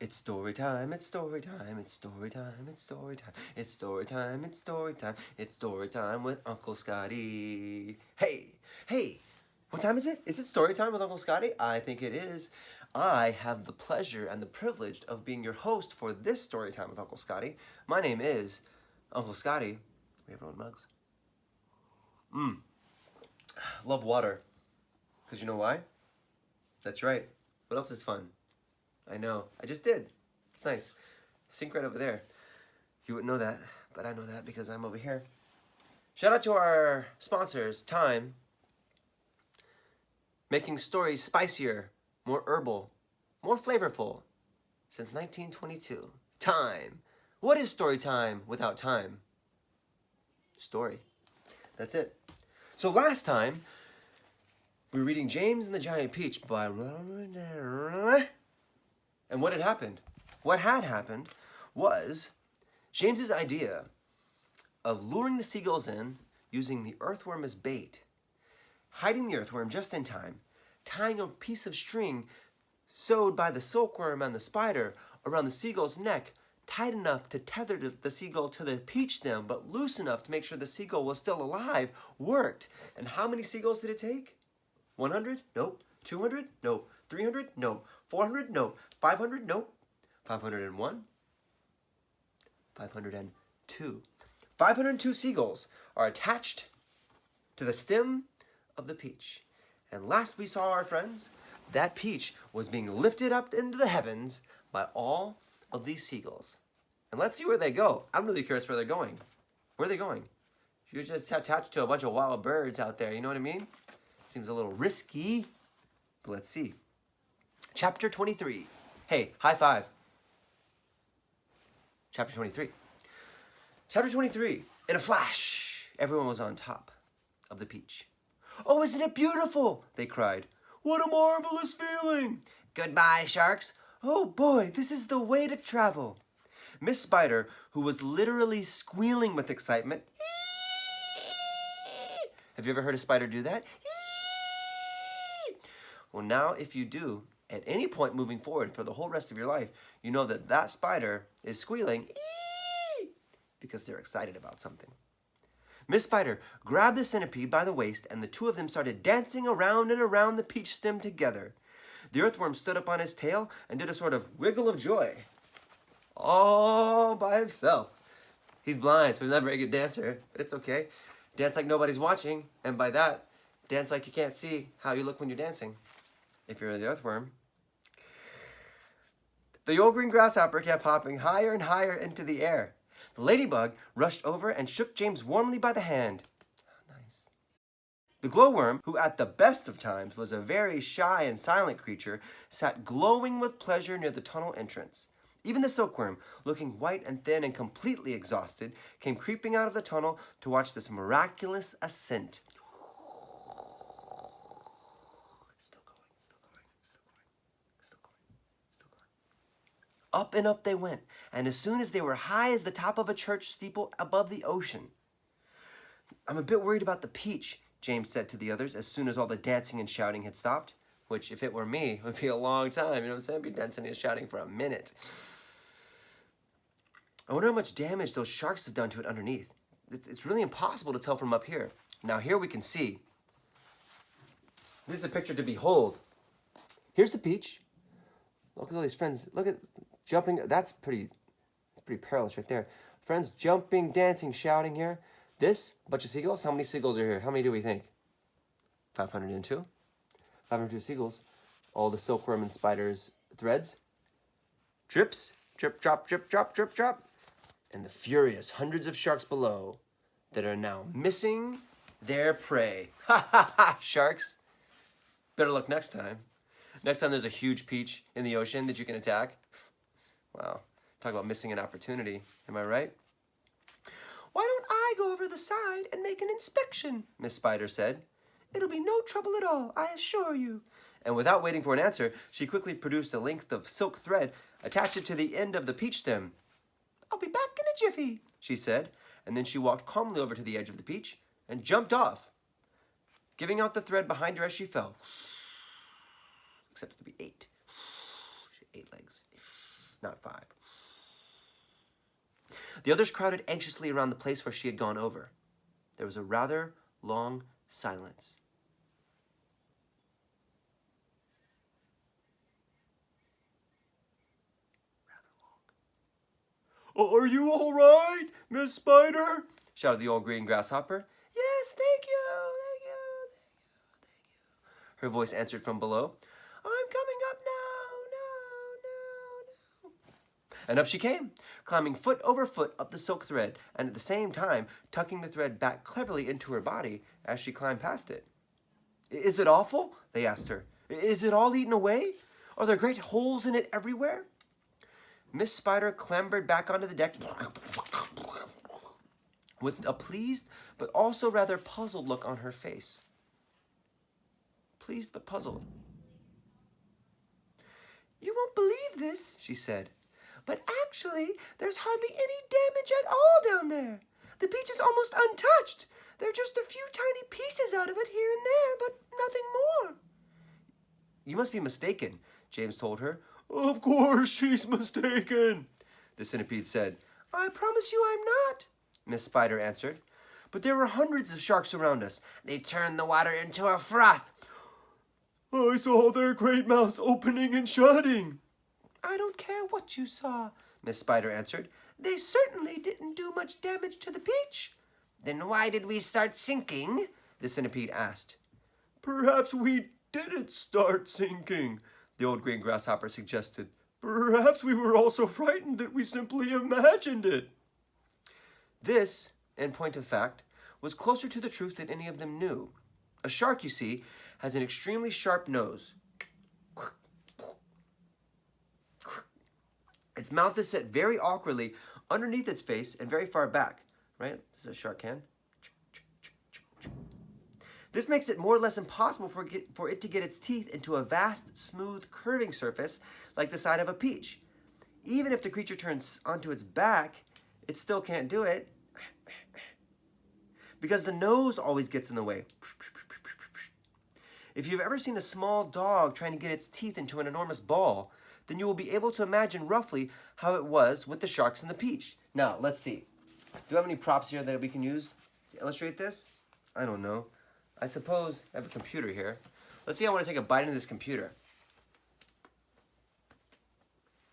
It's story time, it's story time, it's story time, it's story time, it's story time, it's story time, it's story time with Uncle Scotty. Hey, hey, what time is it? Is it story time with Uncle Scotty? I think it is. I have the pleasure and the privilege of being your host for this story time with Uncle Scotty. My name is Uncle Scotty. We have our own mugs. Love water. Because you know why? That's right. What else is fun? I know. I just did. It's nice. Sink right over there. You wouldn't know that, but I know that because I'm over here. Shout out to our sponsors, Time. Making stories spicier, more herbal, more flavorful since 1922. Time. What is story time without time? Story. That's it. So last time, we were reading James and the Giant Peach by Roald Dahl. And what had happened? What had happened was James's idea of luring the seagulls in using the earthworm as bait, hiding the earthworm just in time, tying a piece of string sewed by the silkworm and the spider around the seagull's neck, tight enough to tether the seagull to the peach stem, but loose enough to make sure the seagull was still alive, worked. And how many seagulls did it take? 100? Nope. 200? Nope. 300? Nope. 400? Nope. 500? Nope. 501? 502. 502 seagulls are attached to the stem of the peach. And last we saw our friends, that peach was being lifted up into the heavens by all of these seagulls. And let's see where they go. I'm really curious where they're going. Where are they going? You're just attached to a bunch of wild birds out there, you know what I mean? Seems a little risky, but let's see. Chapter 23. Hey, high five. Chapter 23. Chapter 23. In a flash, everyone was on top of the peach. Oh, isn't it beautiful? They cried. What a marvelous feeling. Goodbye, sharks. Oh boy, this is the way to travel. Miss Spider, who was literally squealing with excitement. Have you ever heard a spider do that? Well, now if you do, at any point moving forward for the whole rest of your life, you know that that spider is squealing because they're excited about something. Miss Spider grabbed the centipede by the waist, and the two of them started dancing around and around the peach stem together. The earthworm stood up on his tail and did a sort of wiggle of joy, all by himself. He's blind, so he's not a very good dancer, but it's okay. Dance like nobody's watching, and by that, dance like you can't see how you look when you're dancing. If you're the earthworm. The old green grasshopper kept hopping higher and higher into the air. The ladybug rushed over and shook James warmly by the hand. Oh, nice. The glowworm, who at the best of times was a very shy and silent creature, sat glowing with pleasure near the tunnel entrance. Even the silkworm, looking white and thin and completely exhausted, came creeping out of the tunnel to watch this miraculous ascent. Up and up they went, and as soon as they were high as the top of a church steeple above the ocean. I'm a bit worried about the peach, James said to the others as soon as all the dancing and shouting had stopped, which, if it were me, would be a long time. You know what I'm saying? I'd be dancing and shouting for a minute. I wonder how much damage those sharks have done to it underneath. It's really impossible to tell from up here. Now here we can see. This is a picture to behold. Here's the peach. Look at all these friends. Look at jumping. That's pretty perilous right there. Friends jumping, dancing, shouting here. This, a bunch of seagulls. How many seagulls are here? How many do we think? 502. 502 seagulls. All the silkworm and spiders' threads. Drips. Drip, drop, drip, drop, drip, drop. And the furious hundreds of sharks below that are now missing their prey. Ha ha ha, sharks. Better luck next time. Next time there's a huge peach in the ocean that you can attack. Wow, talk about missing an opportunity. Am I right? Why don't I go over the side and make an inspection? Miss Spider said. It'll be no trouble at all, I assure you. And without waiting for an answer, she quickly produced a length of silk thread, attached it to the end of the peach stem. I'll be back in a jiffy, she said, and then she walked calmly over to the edge of the peach and jumped off, giving out the thread behind her as she fell. Except it to be 8. She had 8 legs. not 5. The others crowded anxiously around the place where she had gone over. There was a rather long silence. "Are you all right, Miss Spider?" shouted the old green grasshopper. "Yes, thank you, thank you, thank you, thank you," her voice answered from below. "I'm coming up now, no. And up she came, climbing foot over foot up the silk thread, and at the same time tucking the thread back cleverly into her body as she climbed past it. "Is it awful?" they asked her. "Is it all eaten away? Are there great holes in it everywhere?" Miss Spider clambered back onto the deck with a pleased but also rather puzzled look on her face. Pleased but puzzled. "You won't believe this," she said, "but actually there's hardly any damage at all down there. The beach is almost untouched. There are just a few tiny pieces out of it here and there, but nothing more." "You must be mistaken," James told her. "Of course she's mistaken," the centipede said. "I promise you I'm not," Miss Spider answered. "But there were hundreds of sharks around us. They turned the water into a froth. I saw their great mouths opening and shutting." "I don't care what you saw," Miss Spider answered. "They certainly didn't do much damage to the beach." "Then why did we start sinking?" the centipede asked. "Perhaps we didn't start sinking," the old green grasshopper suggested. "Perhaps we were all so frightened that we simply imagined it." This, in point of fact, was closer to the truth than any of them knew. A shark, you see, has an extremely sharp nose. Its mouth is set very awkwardly underneath its face and very far back, right? This is a shark can. This makes it more or less impossible for it to get its teeth into a vast, smooth, curving surface like the side of a peach. Even if the creature turns onto its back, it still can't do it because the nose always gets in the way. If you've ever seen a small dog trying to get its teeth into an enormous ball, then you will be able to imagine roughly how it was with the sharks and the peach. Now, let's see. Do I have any props here that we can use to illustrate this? I don't know. I suppose I have a computer here. Let's see, I want to take a bite into this computer.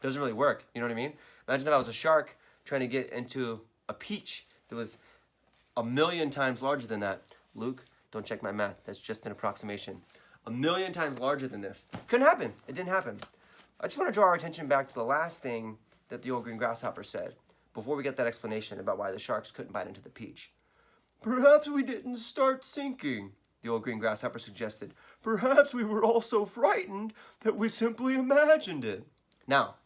Doesn't really work, you know what I mean? Imagine if I was a shark trying to get into a peach that was 1,000,000 times larger than that. Luke, don't check my math. That's just an approximation. 1,000,000 times larger than this. Couldn't happen. It didn't happen. I just want to draw our attention back to the last thing that the old green grasshopper said before we get that explanation about why the sharks couldn't bite into the peach. "Perhaps we didn't start sinking," the old green grasshopper suggested. "Perhaps we were all so frightened that we simply imagined it." Now,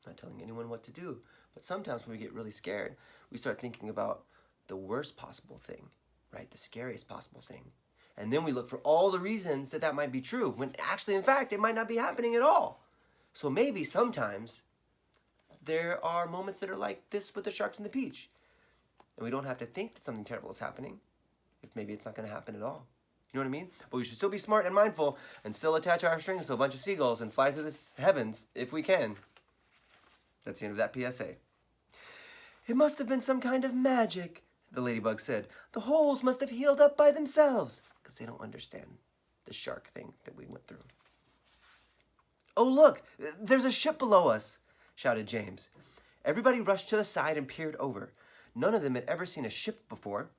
I'm not telling anyone what to do, but sometimes when we get really scared, we start thinking about the worst possible thing, right? The scariest possible thing. And then we look for all the reasons that that might be true, when actually, in fact, it might not be happening at all. So maybe sometimes there are moments that are like this with the sharks and the peach. And we don't have to think that something terrible is happening if maybe it's not going to happen at all. You know what I mean? But we should still be smart and mindful and still attach our strings to a bunch of seagulls and fly through the heavens if we can. That's the end of that PSA. "It must have been some kind of magic," the ladybug said. "The holes must have healed up by themselves," because they don't understand the shark thing that we went through. "Oh, look, there's a ship below us," shouted James. Everybody rushed to the side and peered over. None of them had ever seen a ship before.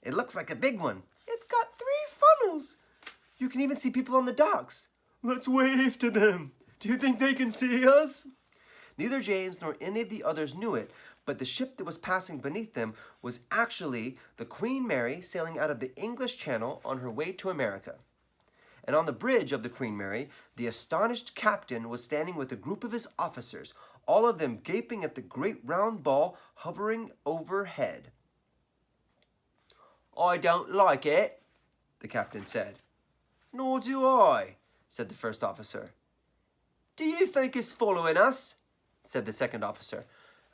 "It looks like a big one." "It's got 3 funnels." "You can even see people on the docks." "Let's wave to them. Do you think they can see us?" Neither James nor any of the others knew it, but the ship that was passing beneath them was actually the Queen Mary sailing out of the English Channel on her way to America. And on the bridge of the Queen Mary, the astonished captain was standing with a group of his officers, all of them gaping at the great round ball hovering overhead. "I don't like it," the captain said. "Nor do I," said the first officer. "Do you think it's following us?" said the second officer.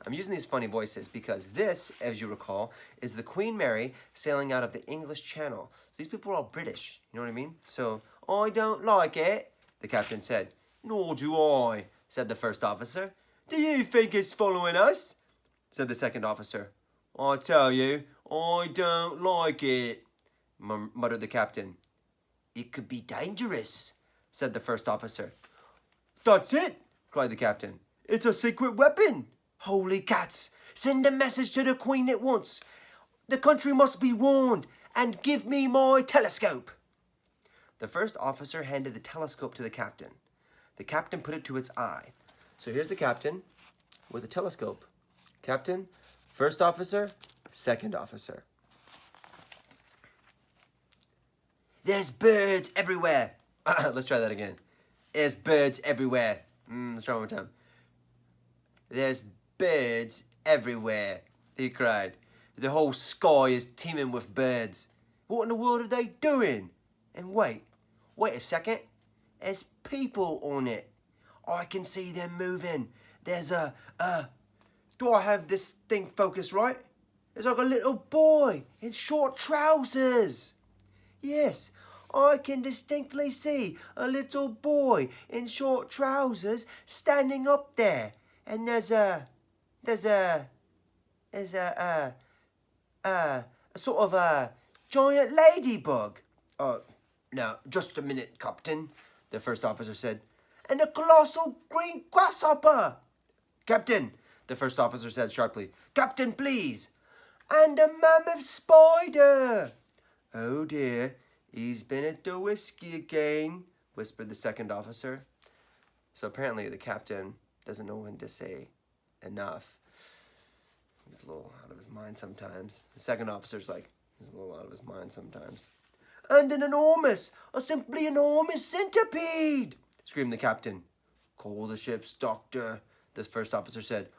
I'm using these funny voices because this, as you recall, is the Queen Mary sailing out of the English Channel. So these people are all British, you know what I mean? So, "I don't like it," the captain said. "Nor do I," said the first officer. Do you think it's following us? Said the second officer. I tell you, I don't like it, muttered the captain. It could be dangerous, said the first officer. That's it, cried the captain. It's a secret weapon. Holy cats, send a message to the Queen at once. The country must be warned, and give me my telescope. The first officer handed the telescope to the captain. The captain put it to its eye. So here's the captain with a telescope. Captain, first officer, second officer. There's birds everywhere. Let's try that again. There's birds everywhere. Let's try one more time. There's birds everywhere, he cried. The whole sky is teeming with birds. What in the world are they doing? And wait a second. There's people on it. I can see them moving. There's do I have this thing focused right? There's like a little boy in short trousers. Yes, I can distinctly see a little boy in short trousers standing up there. And there's a sort of a giant ladybug. Now, just a minute, Captain, the first officer said. And a colossal green grasshopper. Captain, the first officer said sharply. Captain, please. And a mammoth spider. Oh dear, he's been at the whiskey again, whispered the second officer. So apparently the captain doesn't know when to say enough. He's a little out of his mind sometimes. The second officer's like, he's a little out of his mind sometimes. And a simply enormous centipede, screamed the captain. Call the ship's doctor, the first officer said.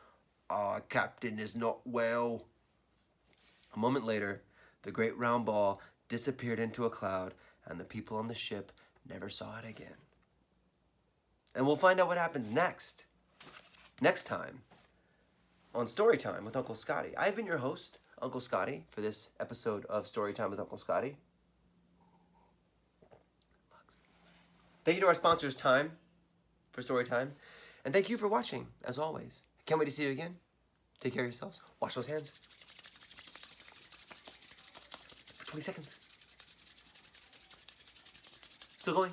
Our captain is not well. A moment later, the great round ball disappeared into a cloud, and the people on the ship never saw it again. And we'll find out what happens next time on Storytime with Uncle Scotty. I've been your host, Uncle Scotty, for this episode of Storytime with Uncle Scotty. Thank you to our sponsors, Time, for Storytime. And thank you for watching, as always. Can't wait to see you again. Take care of yourselves. Wash those hands. For 20 seconds. Still going.